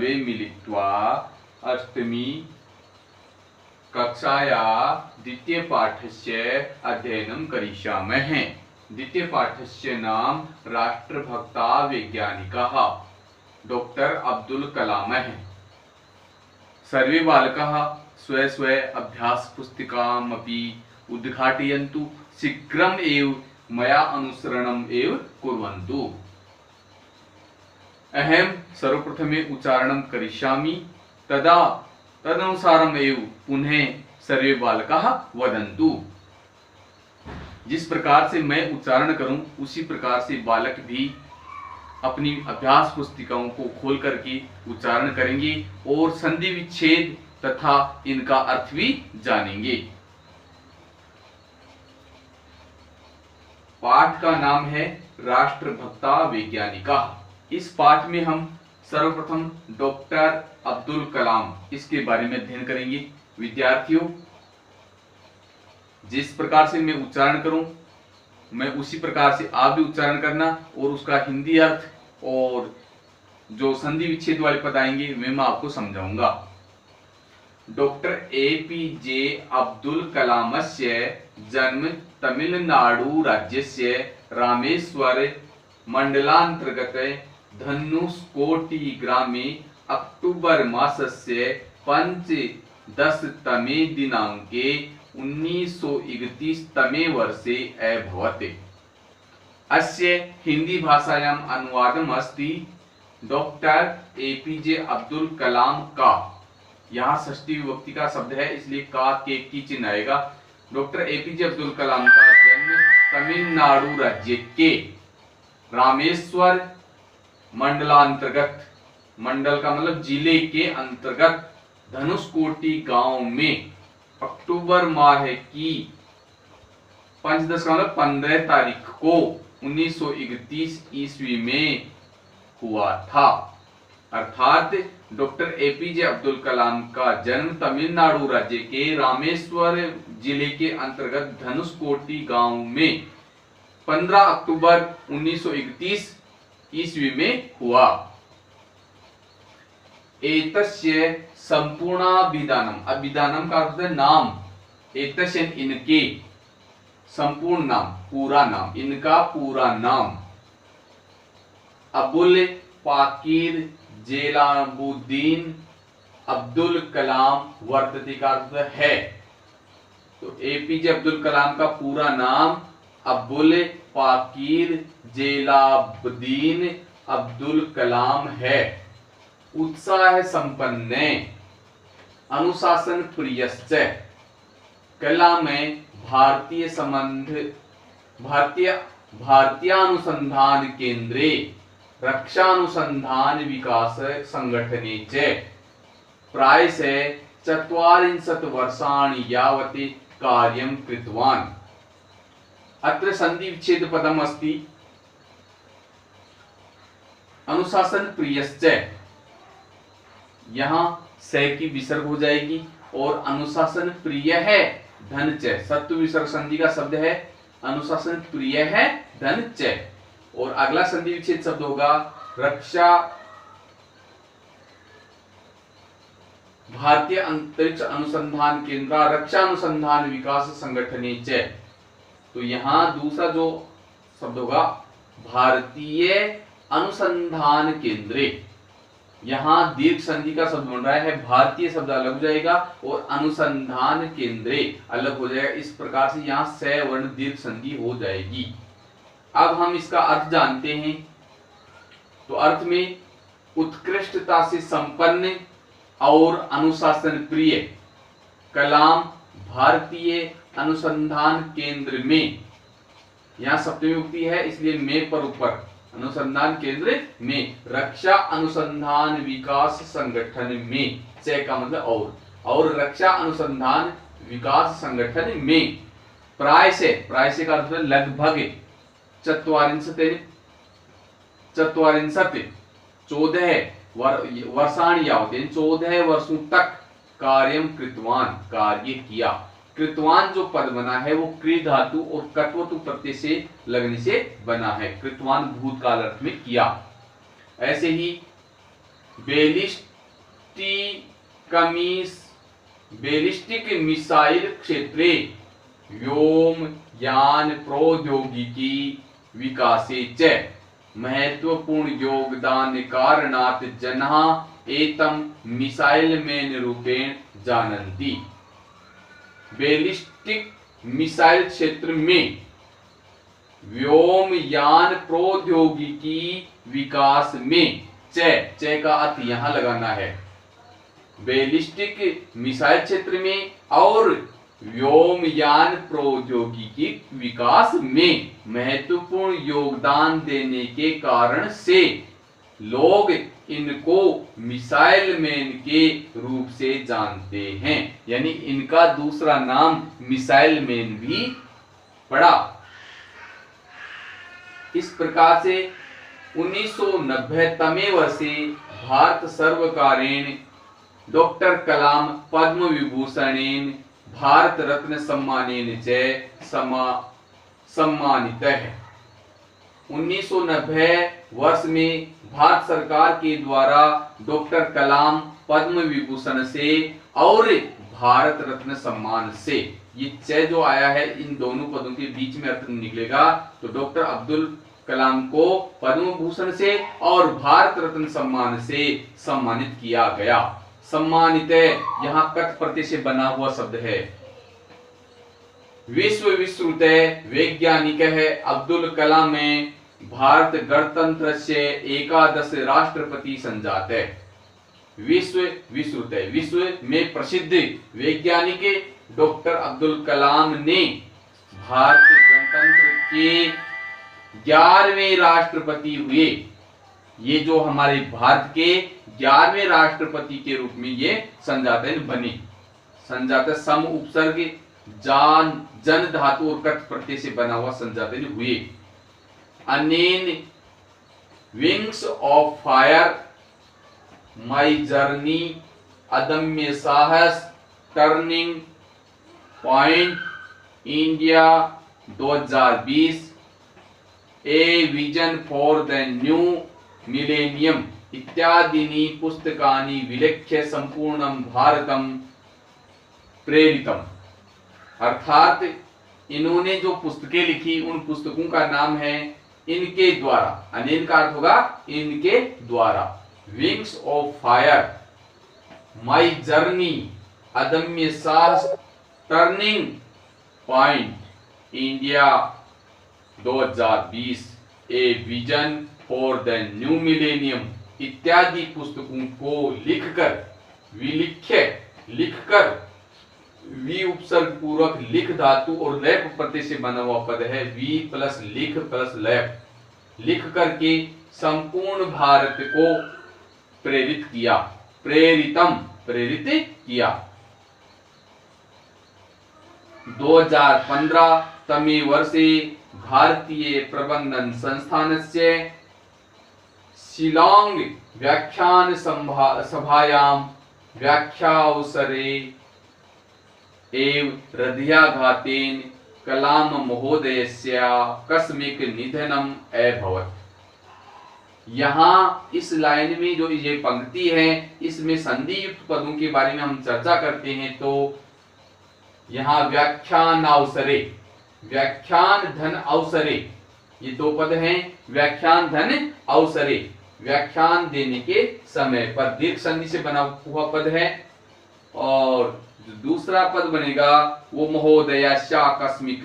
सर्वे मिलित्वा अष्टमी कक्षाया द्वितीय पाठस्य अध्ययनं करिष्यामः। द्वितीय पाठस्य नाम राष्ट्रभक्ता वैज्ञानिकः डॉक्टर अब्दुल कलाम है। सर्वे बालकाः स्व स्व अभ्यास पुस्तिकामपि उद्घाटयन्तु। शीघ्रम् एव मया अनुसरणम् एव कुर्वन्तु। अहं सर्वप्रथमे उच्चारणं करिष्यामि, तदनुसारम् एव पुनः सर्वे बालकाः वदन्तु। जिस प्रकार से मैं उच्चारण करूं उसी प्रकार से बालक भी अपनी अभ्यास पुस्तिकाओं को खोल करके उच्चारण करेंगे और संधि विच्छेद तथा इनका अर्थ भी जानेंगे। पाठ का नाम है राष्ट्रभक्ता वैज्ञानिका। इस पाठ में हम सर्वप्रथम डॉक्टर अब्दुल कलाम इसके बारे में अध्ययन करेंगे। विद्यार्थियों, जिस प्रकार से मैं उच्चारण करूं मैं उसी प्रकार से आप भी उच्चारण करना और उसका हिंदी अर्थ और जो संधि विच्छेद वाले पद आएंगे वे मैं आपको समझाऊंगा। डॉक्टर एपीजे अब्दुल कलामस्य जन्म तमिलनाडु राज्यस्य रामेश्वर मंडलांतर्गत धनुष्कोटि ग्रामे अक्टूबर मासस्य 15 दिनांके 1931 तमे वर्षे अभवत्। अस्य हिंदी भाषायाम् अनुवादम् अस्ति डॉक्टर एपीजे अब्दुल कलाम का। यहाँ षष्ठी विभक्ति का शब्द है इसलिए का के की चिन्ह आएगा। डॉक्टर एपीजे अब्दुल कलाम का जन्म तमिलनाडु राज्य के रामेश्वर मंडलांतर्गत, मंडल का मतलब जिले के अंतर्गत धनुष्कोटि गांव में अक्टूबर माह की 15 तारीख को 1931 ईस्वी में हुआ था। अर्थात डॉक्टर एपीजे अब्दुल कलाम का जन्म तमिलनाडु राज्य के रामेश्वर जिले के अंतर्गत धनुष्कोटि गांव में 15 अक्टूबर 1931 ईस्वी में हुआ। एतस्य संपूर्णाभिधानम, अभिधानम का अर्थ है नाम, एतस्य इनके, संपूर्ण नाम पूरा नाम, इनका पूरा नाम अबुल पाकीर जलालुद्दीन अब्दुल कलाम वर्तते का अर्थ है। तो एपीजे अब्दुल कलाम का पूरा नाम अबुल पाकीर जलालुद्दीन अब्दुल कलाम है। उत्साह संपन्न, अनुशासन प्रियश्च, कला में भारतीय अनुसंधान केंद्रे रक्षानुसंधान विकास संगठने च प्रायशः 40 वर्षाणि यावत् कार्यं कृतवान्। अत्र संधि विच्छेद पदम् अस्ति। अनुशासन प्रियश्च, यहाँ से की विसर्ग हो जाएगी और अनुशासन प्रिय है धन च, सत्व विसर्ग संधि का शब्द है। अनुशासन प्रिय है धन च और अगला संधि विच्छेद शब्द होगा रक्षा, भारतीय अंतरिक्ष अनुसंधान केंद्र रक्षा अनुसंधान विकास संगठने च। तो यहाँ दूसरा जो शब्द होगा भारतीय अनुसंधान केंद्रे, यहाँ दीर्घ संधि का शब्द बन रहा है, भारतीय शब्द अलग हो जाएगा और अनुसंधान केंद्रे अलग हो जाएगा। इस प्रकार से यहाँ स वर्ण दीर्घ संधि हो जाएगी। अब हम इसका अर्थ जानते हैं। तो अर्थ में उत्कृष्टता से संपन्न और अनुशासन प्रिय कलाम भारतीय अनुसंधान केंद्र में, यहाँ सप्तमी विभक्ति है इसलिए में पर ऊपर, अनुसंधान केंद्र में रक्षा अनुसंधान विकास संगठन में, च का मतलब और रक्षा अनुसंधान विकास संगठन में प्रायशः, प्रायशः का अर्थ लगभग 14 वर्षाणि यावत् 14 वर्षों तक कार्यं कृतवान, कार्य किया। कृतवान जो पद बना है वो क्री धातु और कत्वतु प्रत्यय से लगने से बना है। कृतवान भूतकाल अर्थ में किया। ऐसे ही 42 बैलिस्टिक मिसाइल क्षेत्रे व्योमयान प्रौद्योगिकी विकासे च महत्वपूर्ण योगदान कारणात् जनाः एतं मिसाइल मैन रूपेण जानन्ति। बैलिस्टिक मिसाइल क्षेत्र में व्योमयान प्रौद्योगिकी विकास में च का अर्थ यहां लगाना है। बैलिस्टिक मिसाइल क्षेत्र में और व्योमयान प्रौद्योगिकी विकास में महत्वपूर्ण योगदान देने के कारण से लोग इनको मिसाइल मैन के रूप से जानते हैं, यानी इनका दूसरा नाम मिसाइल मैन भी पड़ा। इस प्रकार से 1990 वर्षे भारत सर्वकारेण डॉक्टर कलाम पद्म विभूषणेन भारत रत्न सम्मानेन च सम्मानित है। 1990 वर्ष में भारत सरकार के द्वारा डॉक्टर कलाम पद्म विभूषण से और भारत रत्न सम्मान से, ये च जो आया है इन दोनों पदों के बीच में अर्थ निकलेगा, तो डॉक्टर अब्दुल कलाम को पद्म भूषण से और भारत रत्न सम्मान से सम्मानित किया गया। सम्मानित यहाँ कट प्रत्यय से बना हुआ शब्द है। विश्व विश्रुत वैज्ञानिक है अब्दुल कलाम में भारत गणतंत्र से एकादश राष्ट्रपति संजात है। विश्व विश्रुत है, विश्व में प्रसिद्ध वैज्ञानिक डॉक्टर अब्दुल कलाम ने भारत गणतंत्र के 11वें राष्ट्रपति हुए। ये जो हमारे भारत के 11वें राष्ट्रपति के रूप में ये संजात बने। संजात सम उपसर्ग जन धातु और कट प्रत्यय से बना हुआ संजात हुए। अनेन wings of fire my journey अदम्य साहस turning point India 2020 a vision for the new millennium इत्यादीनि पुस्तकानि विलिख्य संपूर्णं भारतम प्रेरितम। अर्थात इन्होंने जो पुस्तकें लिखी उन पुस्तकों का नाम है इनके द्वारा। अनेन का अर्थ होगा इनके द्वारा। Wings of fire, my journey, अदम्य साहस, turning point, India 2020, a vision for the new millennium इत्यादि पुस्तकों को लिखकर, विलिख्य लिखकर, वी उपसर्ग पूर्वक लिख धातु और लैप प्रत्यय से बना हुआ पद है। वी प्लस लिख प्लस लैप, लिख करके संपूर्ण भारत को प्रेरित किया। प्रेरितम, प्रेरित किया। 2015 तमे वर्षे भारतीय प्रबंधन संस्थानस्य शिलांग व्याख्यान सभायां व्याख्यावसरे एव हृदयाघातेन कलाम महोदयस्य आकस्मिक निधनम अभवत्। यहाँ इस लाइन में जो ये पंक्ति है इसमें संधि युक्त पदों के बारे में हम चर्चा करते हैं। तो यहाँ व्याख्यान अवसरे, व्याख्यान धन अवसरे, ये दो पद हैं। व्याख्यान धन अवसरे, व्याख्यान देने के समय पर, दीर्घ संधि से बना हुआ पद है। और जो दूसरा पद बनेगा वो महोदयस्य आकस्मिक,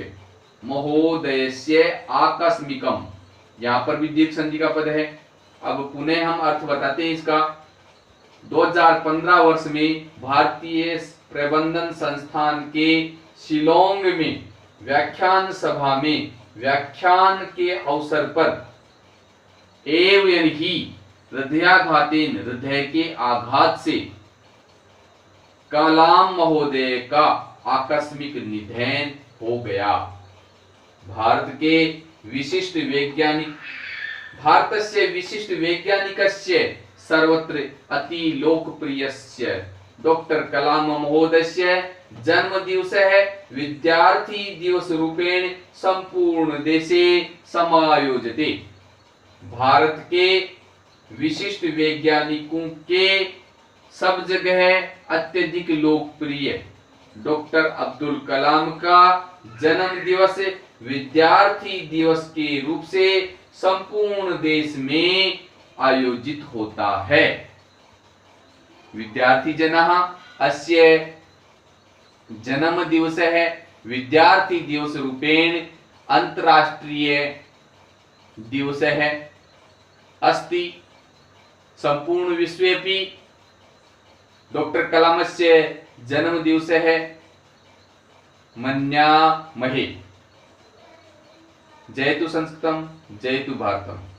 महोदयस्य आकस्मिकम, यहाँ पर भी दीर्घ संधि का पद है। अब पुनः हम अर्थ बताते हैं इसका। 2015 वर्ष में भारतीय प्रबंधन संस्थान के शिलोंग में व्याख्यान सभा में व्याख्यान के अवसर पर एव यानी ही हृदयाघातेन, हृदय के आघात से, कलाम महोदय का आकस्मिक निधन हो गया। भारत के विशिष्ट वैज्ञानिक, भारतस्य विशिष्ट वैज्ञानिकस्य सर्वत्र अति लोकप्रियस्य डॉक्टर कलाम महोदयस्य जन्म दिवस है विद्यार्थी दिवस रूपेण संपूर्ण देशे समायोजते। भारत के विशिष्ट वैज्ञानिकों के सब जगह अत्यधिक लोकप्रिय डॉक्टर अब्दुल कलाम का जन्म दिवस विद्यार्थी दिवस के रूप से संपूर्ण देश में आयोजित होता है। विद्यार्थी जनः अस्य जन्म दिवसः विद्यार्थी दिवस रूपेण अंतरराष्ट्रीय दिवसः अस्ति। संपूर्ण विश्वेपि डॉक्टर कलामस्य जन्म दिवसः मन्यामहे। जयतु संस्कृतम, जयतु भारतम।